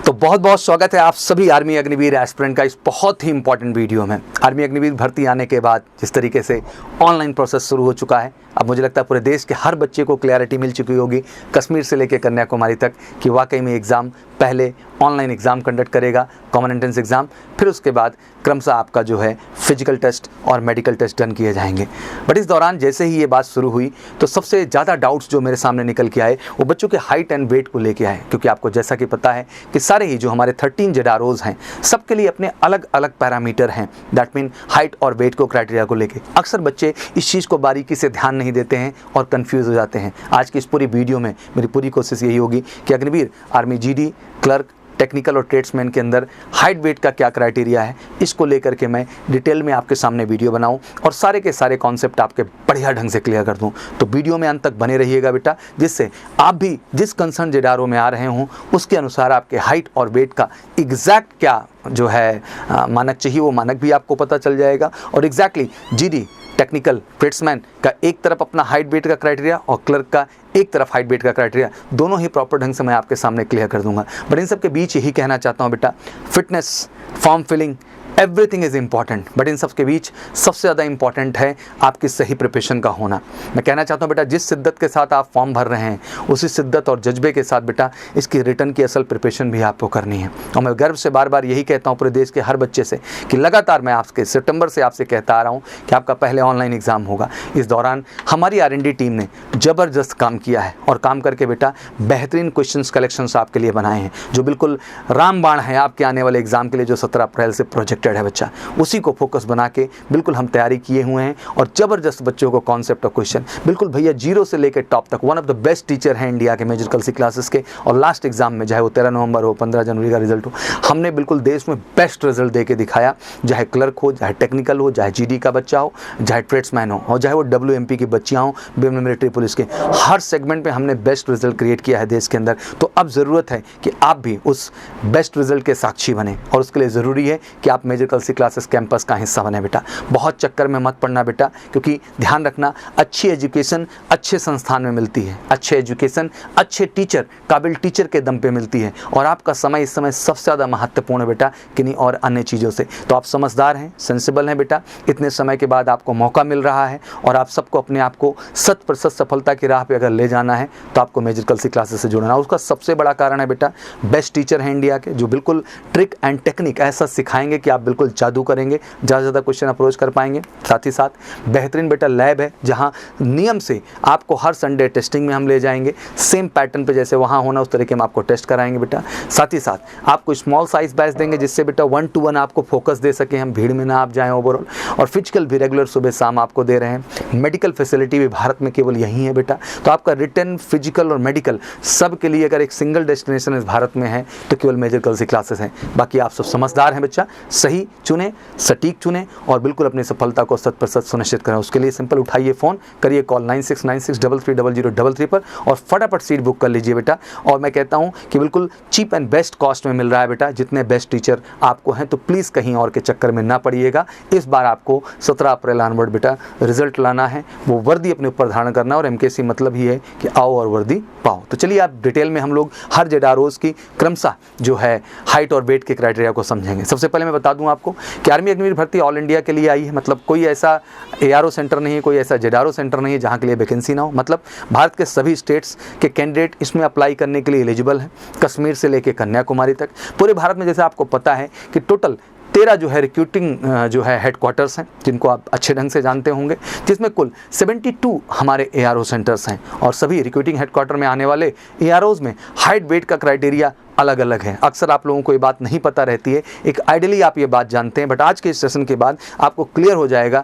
तो बहुत बहुत स्वागत है आप सभी आर्मी अग्निवीर एस्पिरेंट का इस बहुत ही इंपॉर्टेंट वीडियो में। आर्मी अग्निवीर भर्ती आने के बाद जिस तरीके से ऑनलाइन प्रोसेस शुरू हो चुका है, अब मुझे लगता है पूरे देश के हर बच्चे को क्लैरिटी मिल चुकी होगी, कश्मीर से लेकर कन्याकुमारी तक, कि वाकई में एग्ज़ाम पहले ऑनलाइन एग्ज़ाम कंडक्ट करेगा, कॉमन एंट्रेंस एग्ज़ाम, फिर उसके बाद क्रमशः आपका जो है फिजिकल टेस्ट और मेडिकल टेस्ट डन किए जाएंगे। बट इस दौरान जैसे ही ये बात शुरू हुई तो सबसे ज़्यादा डाउट्स जो मेरे सामने निकल के आए वो बच्चों के हाइट एंड वेट को लेके आए, क्योंकि आपको जैसा कि पता है कि सारे ही जो हमारे 13 जेडारोज हैं सबके लिए अपने अलग अलग पैरामीटर हैं, दैट मीन हाइट और वेट को क्राइटेरिया को लेके। अक्सर बच्चे इस चीज़ को बारीकी से ध्यान नहीं देते हैं और कंफ्यूज हो जाते हैं। आज की इस पूरी वीडियो में मेरी पूरी कोशिश यही होगी कि Agniveer army GD, clerk, technical और ट्रेड्समैन के अंदर हाइट वेट का क्या क्राइटेरिया है, इसको लेकर के मैं डिटेल में आपके सामने वीडियो बनाऊं और सारे के सारे कॉन्सेप्ट आपके बढ़िया ढंग से क्लियर कर दूं। तो वीडियो में अंत तक बने रहिएगा बेटा, जिससे आप भी जिस कंसर्न जेडारो में आ रहे हों उसके अनुसार आपके हाइट और वेट का एग्जैक्ट क्या जो है मानक चाहिए वो मानक भी आपको पता चल जाएगा। और एग्जैक्टली जीडी, टेक्निकल, ट्रेड्समैन का एक तरफ अपना हाइट वेट का क्राइटेरिया और क्लर्क का एक तरफ हाइट वेट का क्राइटेरिया, दोनों ही प्रॉपर ढंग से मैं आपके सामने क्लियर कर दूंगा। बट इन सब के बीच यही कहना चाहता हूं बेटा, fitness, form filling, everything is important, but इन सब के बीच सबसे ज़्यादा इंपॉर्टेंट है आपकी सही प्रिपरेशन का होना। मैं कहना चाहता हूँ बेटा, जिस शिद्दत के साथ आप फॉर्म भर रहे हैं उसी शिद्दत और जज्बे के साथ बेटा इसकी रिटर्न की असल प्रिपरेशन भी आपको करनी है। और मैं गर्व से बार बार यही कहता हूँ पूरे देश के हर बच्चे से कि लगातार मैं आपके सितंबर से आपसे कहता आ रहा हूँ कि आपका पहले ऑनलाइन एग्ज़ाम होगा। इस दौरान हमारी R&D टीम ने ज़बरदस्त काम किया है और काम करके बेटा बेहतरीन क्वेश्चन कलेक्शंस आपके लिए बनाए हैं, जो बिल्कुल रामबाण है आपके आने वाले एग्ज़ाम के लिए, जो 17 अप्रैल से प्रोजेक्ट है बच्चा, उसी को फोकस बना के बिल्कुल हम तैयारी किए हुए हैं। और ज़बरदस्त बच्चों को कॉन्सेप्ट और क्वेश्चन बिल्कुल भैया जीरो से लेकर टॉप तक one of the best teacher हैं इंडिया के मेजर कलसी क्लासेस के। और लास्ट एग्जाम में चाहे वो 13 नवंबर हो, 15 जनवरी का रिजल्ट हो, हमने बिल्कुल देश में बेस्ट रिजल्ट दे के दिखाया। चाहे क्लर्क हो, चाहे टेक्निकल हो, चाहे जीडी का बच्चा हो, चाहे ट्रेड्समैन हो, और चाहे वो WMP की बच्चियाँ हों, बिम्न मिलिट्री पुलिस के, हर सेगमेंट में हमने बेस्ट रिजल्ट क्रिएट किया है देश के अंदर। तो अब ज़रूरत है कि आप भी उस बेस्ट रिजल्ट के साक्षी बने, और उसके लिए ज़रूरी है कि आप मेजर कलसी क्लासेस कैंपस का हिस्सा बने बेटा। बहुत चक्कर में मत पड़ना बेटा, क्योंकि ध्यान रखना, अच्छी एजुकेशन अच्छे संस्थान में मिलती है, अच्छे एजुकेशन अच्छे टीचर, काबिल टीचर के दम पे मिलती है। और आपका समय इस समय सबसे ज़्यादा महत्वपूर्ण है बेटा, किन्हीं और अन्य चीज़ों से। तो आप समझदार हैं, सेंसिबल हैं बेटा, इतने समय के बाद आपको मौका मिल रहा है और आप सबको अपने आप को 100% सफलता की राह पे अगर ले जाना है तो आपको मेजर कलसी क्लासेस से जुड़ना है। उसका सबसे बड़ा कारण है बेटा, बेस्ट टीचर हैं इंडिया के, जो बिल्कुल ट्रिक एंड टेक्निक ऐसा सिखाएंगे कि आप बिल्कुल जादू करेंगे, ज़्यादा से ज़्यादा क्वेश्चन अप्रोच कर पाएंगे। साथ ही साथ बेहतरीन बेटा लैब है, जहां नियम से आपको हर संडे टेस्टिंग में हम ले जाएंगे, सेम पैटर्न पे जैसे वहां होना उस तरीके में आपको टेस्ट कराएंगे बेटा। साथ ही साथ आपको स्मॉल साइज बैच देंगे, जिससे बेटा 1-to-1 आपको फोकस दे सके, हम भीड़ में ना आप जाएं ओवरऑल। और फिजिकल भी रेगुलर सुबह शाम आपको दे रहे हैं। मेडिकल फैसिलिटी भी भारत में केवल यही है बेटा। तो आपका रिटर्न, फिजिकल और मेडिकल सब के लिए अगर एक सिंगल डेस्टिनेशन इस भारत में है तो केवल मेजर कलसी क्लासेस हैं। बाकी आप सब समझदार हैं बच्चा, सही चुने, सटीक चुने और बिल्कुल अपनी सफलता को 100% सुनिश्चित करें। उसके लिए सिंपल उठाइए फ़ोन, करिए कॉल 9696330033 पर और फटाफट सीट बुक कर लीजिए बेटा। और मैं कहता हूं कि बिल्कुल चीप एंड बेस्ट कॉस्ट में मिल रहा है बेटा, जितने बेस्ट टीचर आपको हैं। तो प्लीज़ कहीं और के चक्कर में ना पड़िएगा। इस बार आपको 17 अप्रैल ऑनवर्ड बेटा रिजल्ट लाना है, वो वर्दी अपने ऊपर धारण करना, और MKC मतलब ही है कि आओ और वर्दी पाओ। तो चलिए आप डिटेल में हम लोग हर जेडारोज की क्रमशः जो है हाइट और वेट के क्राइटेरिया को समझेंगे। सबसे पहले मैं बता दूं आपको कि आर्मी अग्निवीर भर्ती ऑल इंडिया के लिए आई है, मतलब कोई ऐसा ARO सेंटर नहीं है, कोई ऐसा जेडारो सेंटर नहीं है जहां के लिए वैकेंसी ना हो। मतलब भारत के सभी स्टेट्स के कैंडिडेट इसमें अप्लाई करने के लिए एलिजिबल हैं, कश्मीर से लेकर कन्याकुमारी तक। पूरे भारत में जैसे आपको पता है कि टोटल 13 जो है रिक्रूटिंग जो है हेडक्वार्टर्स हैं, जिनको आप अच्छे ढंग से जानते होंगे, जिसमें कुल 72 हमारे ARO सेंटर्स हैं। और सभी रिक्रूटिंग हेडक्वार्टर में आने वाले AROs में हाइट वेट का क्राइटेरिया अलग अलग है। अक्सर आप लोगों को ये बात नहीं पता रहती है, एक आइडियली आप ये बात जानते हैं, बट आज के इस सेशन के बाद आपको क्लियर हो जाएगा।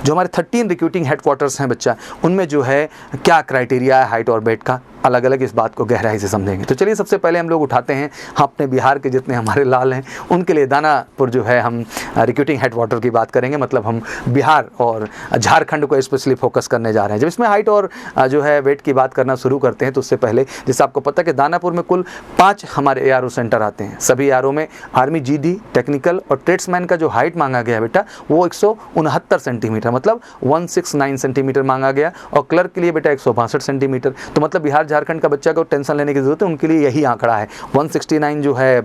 जो हमारे 13 रिक्रूटिंग हेडक्वार्टर्स हैं बच्चा, उनमें जो है क्या क्राइटेरिया है हाइट और वेट का, अलग अलग इस बात को गहराई से समझेंगे। तो चलिए सबसे पहले हम लोग उठाते हैं अपने बिहार के जितने हमारे लाल हैं उनके लिए दानापुर जो है हम रिक्रूटिंग हेडक्वार्टर की बात करेंगे। मतलब हम बिहार और झारखंड को स्पेशली फोकस करने जा रहे हैं। जब इसमें हाइट और जो है वेट की बात करना शुरू करते हैं तो उससे पहले जैसे आपको पता है कि दानापुर में कुल 5 हमारे ARO सेंटर आते हैं। सभी ARO में आर्मी GD, टेक्निकल और ट्रेड्समैन का जो हाइट मांगा गया बेटा वो 169 सेंटीमीटर, मतलब 169 सेंटीमीटर मांगा गया। और क्लर्क के लिए बेटा 162 सेंटीमीटर। तो मतलब बिहार झारखंड का बच्चा को टेंशन लेने की जरूरत है, उनके लिए यही आंकड़ा है। 169 जो है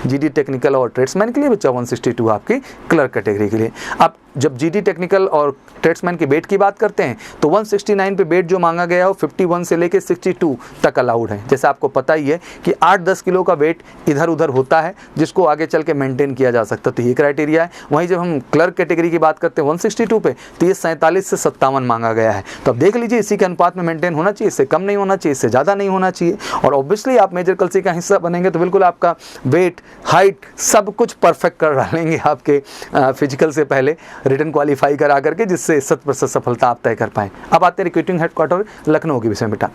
जीडी टेक्निकल और ट्रेड्समैन के लिए बच्चा, 162 आपकी क्लर्क कैटेगरी के लिए। अब जब जीडी टेक्निकल और ट्रेड्समैन के बेट की बात करते हैं तो 169 पे बेट जो मांगा गया है वो 51 से लेके 62 तक अलाउड है। जैसे आपको पता ही है कि 8-10 किलो का वेट इधर उधर होता है जिसको आगे चल के मेंटेन किया जा सकता है, तो ये क्राइटेरिया है। वहीं जब हम क्लर्क कैटेगरी की बात करते हैं 162 पे, तो ये 47 से 57 मांगा गया है। तो अब देख लीजिए इसी के अनुपात में मेंटेन होना चाहिए, इससे कम नहीं होना चाहिए, इससे ज़्यादा नहीं होना चाहिए। और ऑब्वियसली आप मेजर कलसी का हिस्सा बनेंगे तो बिल्कुल आपका वेट, हाइट सब कुछ परफेक्ट कर डालेंगे आपके फिजिकल से पहले, रिटन क्वालिफाई करा करके, जिससे 100% सफलता आप तय कर पाएँ। अब आते हैं रिक्रूटिंग हेडक्वार्टर लखनऊ के विषय में बेटा।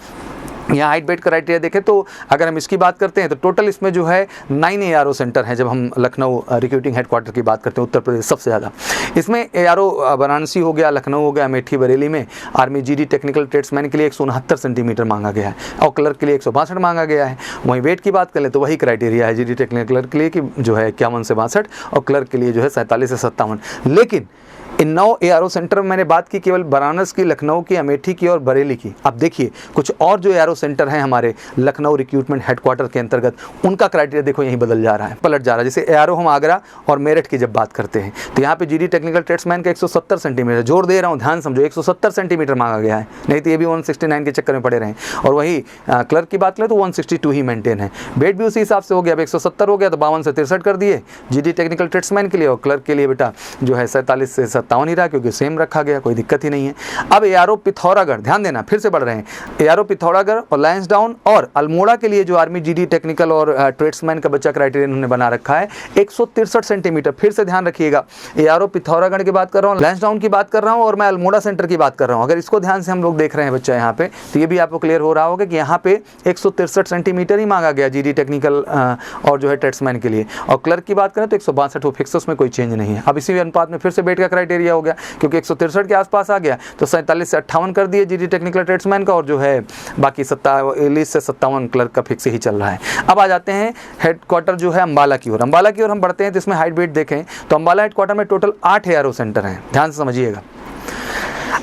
यहाँ हाइट वेट क्राइटेरिया देखें तो अगर हम इसकी बात करते हैं तो टोटल इसमें जो है 9 ARO सेंटर हैं। जब हम लखनऊ रिक्रूटिंग हेडक्वार्टर की बात करते हैं, उत्तर प्रदेश सबसे ज़्यादा। इसमें ARO वाराणसी हो गया, लखनऊ हो गया, अमेठी, बरेली में आर्मी जीडी टेक्निकल ट्रेड्समैन के लिए 169 सेंटीमीटर मांगा गया है और क्लर्क के लिए 162 मांगा गया है। वहीं वेट की बात करें तो वही क्राइटेरिया है जीडी टेक्निकल क्लर्क के लिए कि जो है 51 से 62 और क्लर्क के लिए जो है 47 से 57। लेकिन इन 9 ARO सेंटर में मैंने बात की केवल वाराणसी की, लखनऊ की, अमेठी की और बरेली की। अब देखिए कुछ और जो ARO सेंटर हैं हमारे लखनऊ रिक्रूटमेंट हेडक्वार्टर के अंतर्गत, उनका क्राइटेरिया देखो यहीं बदल जा रहा है, पलट जा रहा है। जैसे ARO हम आगरा और मेरठ की जब बात करते हैं तो यहाँ पे जीडी टेक्निकल ट्रेड्समैन का 170 सेंटीमीटर, जोर दे रहा हूँ ध्यान समझो, 170 सेंटीमीटर मांगा गया है, नहीं तो ये भी 169 के चक्कर में पड़े रहे। और वही क्लर्क की बात करें तो 162 ही मेंटेन है। बेट भी उसी हिसाब से हो गया, अब 170 हो गया तो 52 से 63 कर दिए जीडी टेक्निकल ट्रेड्समैन के लिए, और क्लर्क के लिए बेटा जो है 47 से 57 ही रहा, क्योंकि सेम रखा गया, कोई दिक्कत ही नहीं है। अब ARO पिथौरागढ़, ध्यान देना फिर से बढ़ रहे हैं, ARO पिथौरागढ़ और लायंसडाउन और अल्मोड़ा के लिए जो आर्मी जीडी टेक्निकल और ट्रेड्समैन का बच्चा क्राइटेरिया उन्होंने बना रखा है 163 सेंटीमीटर। फिर से ध्यान रखिएगा, ARO पिथौरागढ़ की बात कर रहा हूँ, लायंसडाउन की बात कर रहा हूँ और मैं अल्मोड़ा सेंटर की बात कर रहा हूँ। अगर इसको ध्यान से हम लोग देख रहे हैं बच्चा यहाँ पे, तो ये भी आपको क्लियर हो रहा होगा कि यहाँ पे 163 सेंटीमीटर ही मांगा गया जीडी टेक्निकल और जो है ट्रेड्समैन के लिए। और क्लर्क की बात करें तो 162 फिक्स, उसमें कोई चेंज नहीं है। अब इसी अनुपात में फिर से बेट का क्राइटेरिया हो गया, क्योंकि 163 के आसपास आ गया तो 47 से 58 कर दिए जीडी टेक्निकल ट्रेड्समैन का, और जो है बाकी 47 से 57 क्लर्क का फिक्स ही चल रहा है। अब आ जाते हैं हेडक्वार्टर जो है अम्बाला की ओर। अम्बाला की ओर हम बढ़ते हैं तो इसमें हाइट वेट देखें तो अम्बाला हेडक्वार्टर में टोटल 8 ARO सेंटर हैं, ध्यान से समझिएगा।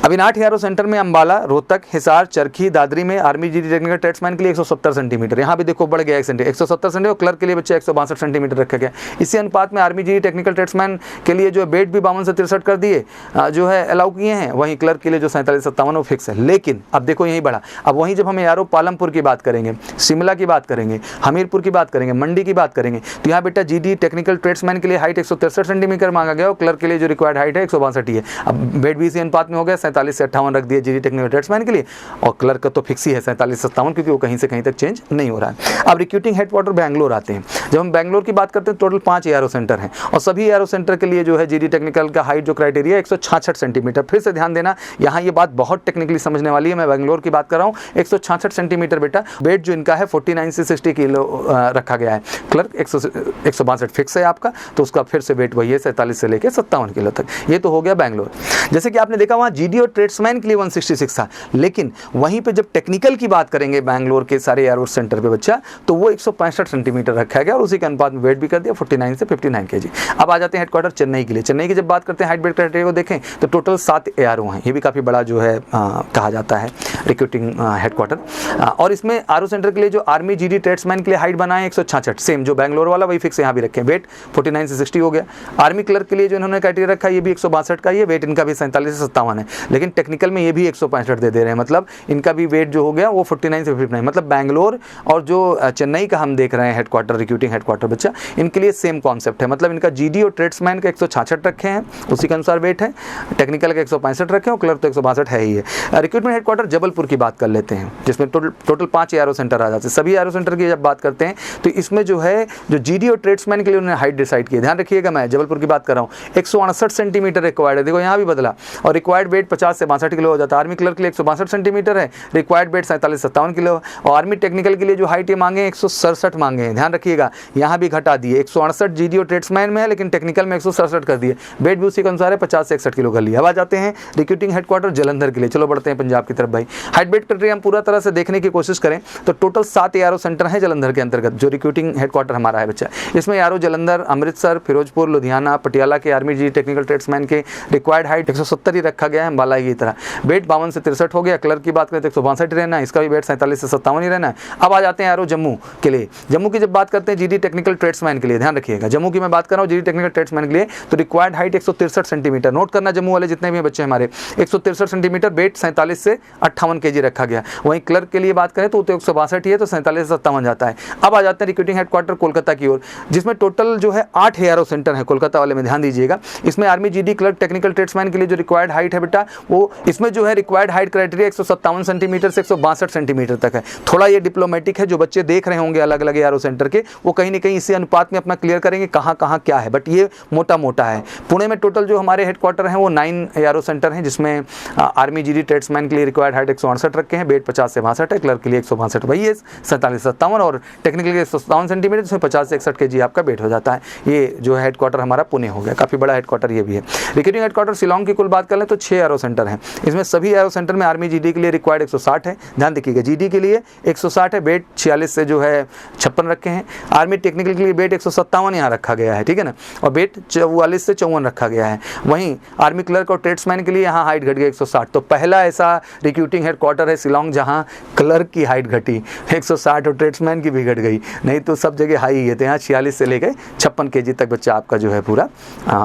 अब इन 8 ARO सेंटर में अम्बाला, रोहतक, हिसार, चरखी, दादरी में आर्मी जीडी टेक्निकल ट्रेड्समैन के लिए 170 सेंटीमीटर, यहाँ भी देखो बढ़ गया 1 सेंटीमीटर, 170 सेंटीमीटर, और क्लर्क के लिए बच्चे 162 सेंटीमीटर रखा गया। इसी अनुपात में आर्मी जीडी टेक्निकल ट्रेड्समैन के लिए जो बेट भी 52 से 63 कर दिए जो है अलाउ किए हैं, वहीं क्लर्क के लिए जो 47 से 57 वो फिक्स है। लेकिन अब देखो यही बढ़ा। अब वहीं जब हम ARO पालमपुर की बात करेंगे, शिमला की बात करेंगे, हमीरपुर की बात करेंगे, मंडी की बात करेंगे, तो यहाँ बेटा जीडी टेक्निकल ट्रेड्समैन के लिए हाइट 163 सेंटीमीटर मांगा गया और क्लर्क के लिए जो रिक्वायर्ड हाइट है 162 ही है। अब बेट भी इसी अनुपात में हो गया, 47 से 58 रख दिए जीडी टेक्निकल ट्रेड्समैन के लिए, और क्लर्क का तो फिक्स ही है 47 से 57, क्योंकि वो कहीं से कहीं तक चेंज नहीं हो रहा है। अब रिक्रूटिंग हेडक्वार्टर बैंगलोर आते हैं। जब हम बैंगलोर की बात करते हैं टोटल 5 ARO सेंटर हैं, और सभी ARO सेंटर के लिए जो है जीडी टेक्निकल का हाइट जो क्राइटेरिया 166 सेंटीमीटर। फिर से ध्यान देना, यहाँ ये बात बहुत टेक्निकली समझने वाली है। मैं बैंगलोर की बात कर रहा हूँ, 166 सेंटीमीटर बेटा वेट जो इनका है 49 से 60 किलो रखा गया है। क्लर्क 162 फिक्स है आपका, तो उसका फिर से वेट वही है 47 से लेकर 57 किलो तक। ये तो हो गया बैंगलोर। जैसे कि आपने देखा वहाँ जीडी और ट्रेड्समैन के लिए 166 था, लेकिन वहीं पे जब टेक्निकल की बात करेंगे बैंगलोर के सारे ARO सेंटर पे बच्चा, तो वो 165 सेंटीमीटर रखा गया और उसी के अनुपात में वेट भी कर दिया 49 से 59 kg। अब आ जाते हैं हेडक्वार्टर चेन्नई के लिए। चेन्नई की जब बात करते हैं हाइट वेट क्राइटेरिया को देखें तो टोटल 7 ARO हैं, ये भी काफ़ी बड़ा जो है कहा जाता है रिक्रूटिंग हेडक्वार्टर। और इसमें ARO सेंटर के लिए जो आर्मी जीडी ट्रेड्समैन के लिए हाइट बनाए 166, सेम जो बैंगलोर वाला वही फिक्स यहाँ भी रखें। वेट 49 से 60 हो गया। आर्मी क्लर्क के लिए जो इन्होंने क्राइटेरिया रखा ये भी 162 का ही है, वेट इनका भी 47 से 57 है, लेकिन टेक्निकल में ये भी 165 दे रहे हैं, मतलब इनका भी वेट जो हो गया वो 49 से 59। मतलब बैंगलोर और जो चेन्नई का हम देख रहे हैं हेडक्वार्टर रिक्रूटिंग हेडक्वार्टर बच्चा, इनके लिए सेम कॉन्सेप्ट है। मतलब इनका जीडी और ट्रेड्समैन का 166 रखे हैं, उसी के अनुसार वेट है। टेक्निकल का 165 रखे हैं और क्लर्क तो 162 है ही है। रिक्रूटमेंट हेडक्वार्टर जबलपुर की बात कर लेते हैं, जिसमेमें टोटल 5 ARO सेंटर आ जाते हैं। सभी ARO सेंटर की जब बात करते हैं तो इसमें जो है जो जीडी और ट्रेड्समैन के लिए उन्होंने हाइट डिसाइड की है। ध्यान रखिएगा, मैं जबलपुर की बात कर रहा हूँ, 168 सेंटीमीटर रिक्वायर्ड है। देखो यहाँ भी बदला, और रिक्वायर्ड वेट 50 से 62 किलो हो जाता है। आर्मी क्लर्क के लिए 162 सेंटीमीटर है, रिक्वायर्ड वेट 47 से 57 किलो। और आर्मी टेक्निकल के लिए जो हाइट ये मांगे 167 मांगे हैं। ध्यान रखिएगा, यहाँ भी घटा दिए, 168 जीडी और ट्रेड्समैन में है, लेकिन टेक्निकल में 167 कर दिए। वेट भी उसी के अनुसार है, 50 से 61 किलो कर लिया। अब आ जाते हैं रिक्रूटिंग हेडक्वार्टर जलंधर के लिए। चलो बढ़ते हैं पंजाब की तरफ भाई। हाइट वेट क्राइटेरिया हम पूरा तरह से देखने की कोशिश करें तो टोटल 7 ARO सेंटर हैं जलंधर के अंतर्गत, जो रिक्रूटिंग हेडक्वार्टर हमारा है बच्चा। इसमें ARO जलंधर, अमृतसर, फिरोजपुर, लुधियाना, पटियाला के आर्मी जीडी टेक्निकल ट्रेड्समैन के रिक्वायर्ड हाइट 170 ही रखा गया है। डाला है ये तरह। वेट 52 से 63 हो गया। क्लर्क की बात करें तो 162 रहना है, इसका भी वेट 47 से 57 ही रहना है। अब आ जाते हैं एरो जम्मू के लिए। जम्मू की जब बात करते हैं जीडी टेक्निकल ट्रेड्समैन के लिए, ध्यान रखिएगा जम्मू की मैं बात कर रहा हूँ, जीडी टेक्निकल ट्रेड्समैन के लिए तो रिक्वायर्ड हाइट 163 सेंटीमीटर। नोट करना जम्मू वाले जितने भी बच्चे हमारे, 163 सेंटीमीटर, वेट 47 से 58 केजी रखा गया। वहीं क्लर्क के लिए बात करें तो 162 ही है, तो 47 से 57 जाता है। अब आ जाते हैं रिक्रूटिंग हेडक्वार्टर कोलकाता की ओर, जिसमें टोटल जो है 8 एरो सेंटर है कोलकाता वाले में, ध्यान दीजिएगा। इसमें army GD clerk technical tradesman के लिए जो रिक्वायर्ड हाइट है बेटा, वो इसमें जो है रिक्वायर्ड हाइट क्राइटेरिया 157 सेंटीमीटर से 162 सेंटीमीटर तक है। थोड़ा ये डिप्लोमेटिक है, जो बच्चे देख रहे होंगे अलग अलग एरो सेंटर के, वो कहीं ना कहीं इसी अनुपात में अपना क्लियर करेंगे कहाँ कहाँ क्या है, बट ये मोटा मोटा है। पुणे में टोटल जो हमारे हेडक्वार्टर हैं वो 9 एरो सेंटर हैं, जिसमें आर्मी जीडी ट्रेड्समैन के लिए रिक्वायर्ड हाइट 168 रखे हैं, वेट 50 से 62 है, क्लर्क के लिए 162 वही है 47 से 57, और टेक्निकल के लिए 157 सेंटीमीटर, जिसमें 50 से 61 केजी आपका वेट हो जाता है। ये जो है हेडक्वार्टर हमारा पुणे हो गया, काफ़ी बड़ा हेडक्वार्टर ये भी है। रिक्रूटिंग हेडक्वार्टर शिलोंग की कुल बात कर लें तो 6 एरो सेंटर हैं। इसमें सभी एरो सेंटर में आर्मी जीडी के लिए रिक्वायर्ड 160 है, ध्यान देखिएगा जीडी के लिए 160 है, वेट 46 से जो है 56 रखे हैं। आर्मी टेक्निकल के लिए वेट 157 यहाँ रखा गया है, ठीक है ना, और वेट 44 से 54 रखा गया है। वहीं आर्मी क्लर्क और ट्रेड्समैन के लिए यहाँ हाइट घट गई 160। तो पहला ऐसा रिक्रूटिंग हेडक्वार्टर है शिलोंग जहाँ क्लर्क की हाइट घटी 160 और ट्रेड्समैन की भी घट गई, नहीं तो सब जगह हाई है। तो यहाँ 46 से लेकर 56 केजी तक बच्चा आपका जो है पूरा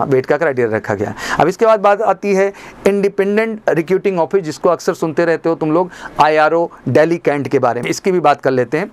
वेट का क्राइटेरिया रखा गया। अब इसके बाद बात आती है इंडिपेंडेंट रिक्रूटिंग ऑफिस, जिसको अक्सर सुनते रहते हो तुम लोग, IRO दिल्ली कैंट के बारे में, इसकी भी बात कर लेते हैं।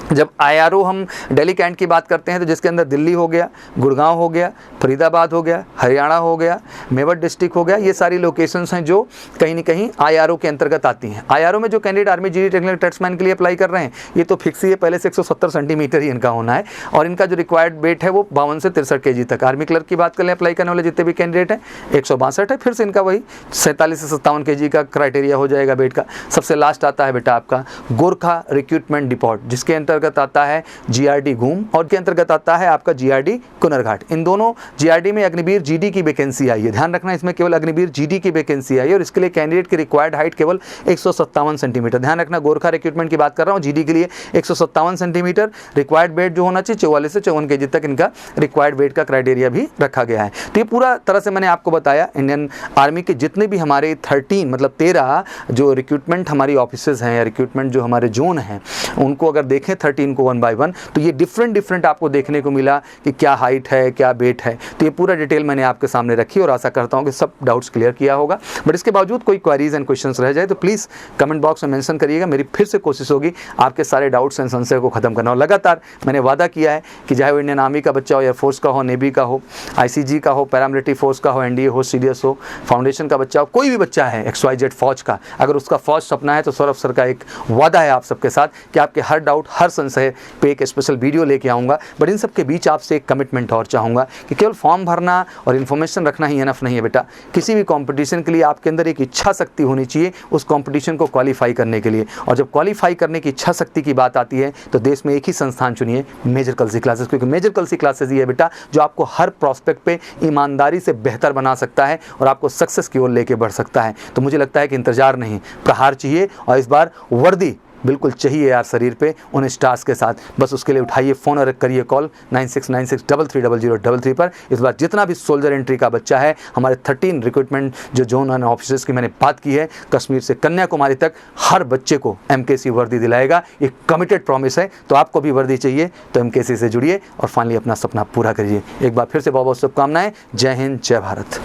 जब IRO हम दिल्ली कैंट की बात करते हैं तो जिसके अंदर दिल्ली हो गया, गुड़गांव हो गया, फरीदाबाद हो गया, हरियाणा हो गया, मेवाड़ डिस्ट्रिक्ट हो गया, ये सारी लोकेशंस हैं जो कहीं ना कहीं IRO के अंतर्गत आती हैं। IRO में जो candidate army GD technical tradesman के लिए अप्लाई कर रहे हैं, ये तो फिक्स ही है, पहले से 170 सेंटीमीटर ही इनका होना है, और इनका जो रिक्वायर्ड वेट है वो 52 से 63 केजी तक। आर्मी क्लर्क की बात कर लें अप्लाई करने वाले जितने भी कैंडिडेट हैं 162 है, फिर से इनका वही 47 से 57 केजी का क्राइटेरिया हो जाएगा वेट का। सबसे लास्ट आता है बेटा आपका गोरखा रिक्रूटमेंट डिपोट, जिसके अंतर्गत आता है GRD घूम, और के अंतर्गत आता है आपका GRD कुनरघाट। इन दोनों GRD में अग्निवीर GD की वैकेंसी आई है, ध्यान रखना इसमें केवल अग्निवीर GD की वैकेंसी आई है, और इसके लिए कैंडिडेट की रिक्वायर्ड हाइट केवल 157 सेंटीमीटर। ध्यान रखना गोरखा रिक्रूटमेंट की बात कर रहा हूँ, GD के लिए 157 सेंटीमीटर, रिक्वायर्ड वेट जो होना चाहिए 44 से 54 केजी तक इनका रिक्वायर्ड वेट का क्राइटेरिया भी रखा गया है। तो ये पूरा तरह से मैंने आपको बताया इंडियन आर्मी के जितने भी हमारे 13 जो रिक्रूटमेंट हमारी ऑफिसेज हैं या रिक्रूटमेंट जो हमारे जोन हैं, उनको अगर देखें 13 को 1 by 1, तो ये डिफरेंट आपको देखने को मिला कि क्या हाइट है, क्या वेट है। तो ये पूरा डिटेल मैंने आपके सामने रखी, और आशा करता हूँ कि सब डाउट्स क्लियर किया होगा। बट इसके बावजूद कोई क्वेरीज एंड क्वेश्चंस रह जाए तो प्लीज़ कमेंट बॉक्स में मेंशन करिएगा। मेरी फिर से कोशिश होगी आपके सारे डाउट्स एंड संशय को खत्म करना, और लगातार मैंने वादा किया है कि चाहे वो इंडियन आर्मी का बच्चा हो, एयरफोर्स का हो, नेवी का हो, ICG का हो, पैरामिलिट्री फोर्स का हो, NDA हो, CDS हो, फाउंडेशन का बच्चा हो, कोई भी बच्चा है XYZ फौज का, अगर उसका फौज सपना है तो सौरभ सर का एक वादा है आप सबके साथ कि आपके हर डाउट, हर संशय पे एक स्पेशल वीडियो लेके आऊँगा। बट इन सब के बीच आपसे एक कमिटमेंट और चाहूँगा कि केवल फॉर्म भरना और इन्फॉर्मेशन रखना ही इनफ नहीं है बेटा। किसी भी कंपटीशन के लिए आपके अंदर एक इच्छा शक्ति होनी चाहिए उस कंपटीशन को क्वालिफाई करने के लिए, और जब क्वालिफाई करने की इच्छा शक्ति की बात आती है तो देश में एक ही संस्थान चुनिए, मेजर कलसी क्लासेस, क्योंकि मेजर कलसी क्लासेस ये है बेटा जो आपको हर प्रोस्पेक्ट पे ईमानदारी से बेहतर बना सकता है और आपको सक्सेस की ओर लेके बढ़ सकता है। तो मुझे लगता है कि इंतजार नहीं, प्रहार चाहिए, और इस बार वर्दी बिल्कुल चाहिए यार शरीर पे उन स्टार्स के साथ। बस उसके लिए उठाइए फ़ोन और करिए कॉल 9696330033 पर। इस बार जितना भी सोल्जर एंट्री का बच्चा है, हमारे 13 रिक्रूटमेंट जो जोन एंड ऑफिसर्स की मैंने बात की है, कश्मीर से कन्याकुमारी तक हर बच्चे को MKC वर्दी दिलाएगा। ये कमिटेड प्रॉमिस है। तो आपको भी वर्दी चाहिए तो MKC से जुड़िए और फाइनली अपना सपना पूरा करिए। एक बार फिर से बहुत बहुत शुभकामनाएं। जय हिंद, जय भारत।